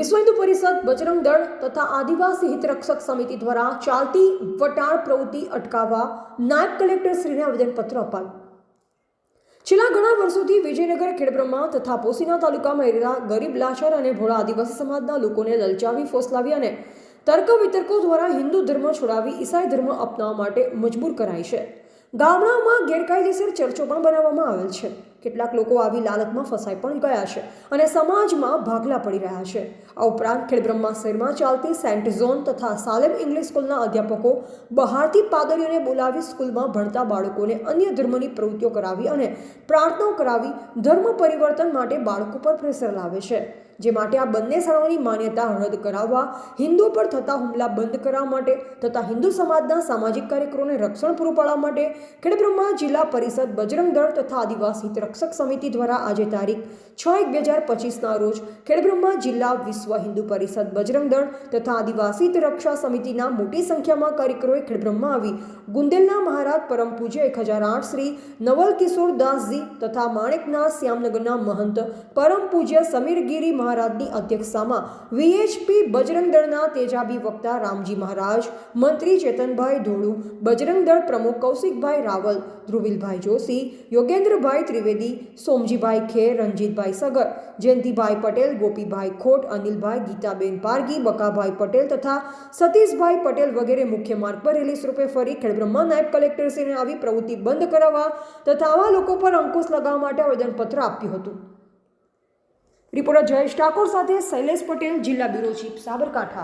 વિશ્વ હિન્દુ પરિષદ બજરંગ દળ તથા આદિવાસી હિત રક્ષક સમિતિ દ્વારા ચાલતી વટાળ પ્રવૃત્તિ અટકાવવા નાયબ કલેક્ટર શ્રીને આવેદનપત્ર અપાયું। છેલ્લા ઘણા વર્ષોથી વિજયનગર, ખેડબ્રહ્મા તથા પોશીના તાલુકામાં રહેલા ગરીબ, લાચાર અને ભોળા આદિવાસી સમાજના લોકોને લલચાવી, ફોસલાવી અને તર્ક વિતર્કો દ્વારા હિન્દુ ધર્મ છોડાવી ઈસાઈ ધર્મ અપનાવવા માટે મજબૂર કરાય છે। ગામડાઓમાં ગેરકાયદેસર ચર્ચો પણ બનાવવામાં આવેલ છે। કેટલાક લોકો આવી લાલચમાં ફસાઈ પણ ગયા છે અને સમાજમાં ભાગલા પડી રહ્યા છે। આ ઉપરાંત ખેડબ્રહ્મા શહેરમાં ચાલતી સેન્ટ ઝોન તથા સાલેમ ઇંગ્લિશ સ્કૂલના અધ્યાપકો બહારથી પાદરીઓને બોલાવી સ્કૂલમાં ભણતા બાળકોને અન્ય ધર્મની પ્રવૃત્તિઓ કરાવી અને પ્રાર્થનાઓ કરાવી ધર્મ પરિવર્તન માટે બાળકો પર પ્રેશર લાવે છે। જે માટે આ બંને શાળાઓની માન્યતા રદ કરાવવા, હિન્દુઓ પર થતા હુમલા બંધ કરવા માટે તથા હિન્દુ સમાજના સામાજિક કાર્યક્રમોને રક્ષણ પૂરું પાડવા માટે ખેડબ્રહ્મા જિલ્લા પરિષદ બજરંગ દળ તથા આદિવાસી હિત રક્ષક સમિતિ દ્વારા આજે તારીખ 6/1/2025ના રોજ ખેડબ્રહ્મા જિલ્લા વિશ્વ હિન્દુ પરિષદ બજરંગ દળ તથા આદિવાસી હિત રક્ષા સમિતિના મોટી સંખ્યામાં કાર્યકરોએ ખેડબ્રહ્મા આવી ગુંદેલના મહારાજ પરમ પૂજ્ય 1008 શ્રી નવલ કિશોર દાસજી તથા માણેકના શ્યામનગરના મહંત પરમ પૂજ્ય સમીરગીરી મહારાજની અધ્યક્ષતામાં વીએચપી બજરંગ દળના તેજાબી વક્તા રામજી મહારાજ, મંત્રી ચેતનભાઈ ધોળુ, બજરંગ દળ પ્રમુખ કૌશિકભાઈ રાવલ, ધ્રુવિલભાઈ જોશી, યોગેન્દ્રભાઈ ત્રિવેદી, સોમજીભાઈ ખેર, રણજીતભાઈ સગર, જયંતિભાઈ પટેલ, ગોપીભાઈ ખોટ, અનિલભાઈ, ગીતાબેન પારગી, બકાભાઈ પટેલ તથા સતીશભાઈ પટેલ વગેરે મુખ્ય માર્ગ પર રેલી સ્વરૂપે ફરી ખેડબ્રહ્મા નાયબ કલેક્ટરશ્રીને આવી પ્રવૃત્તિ બંધ કરાવવા તથા આવા લોકો પર અંકુશ લગાવવા માટે આવેદનપત્ર આપ્યું હતું। રિપોર્ટર જયેશ ઠાકોર સાથે શૈલેષ પટેલ, જિલ્લા બ્યુરો ચીફ, સાબરકાંઠા।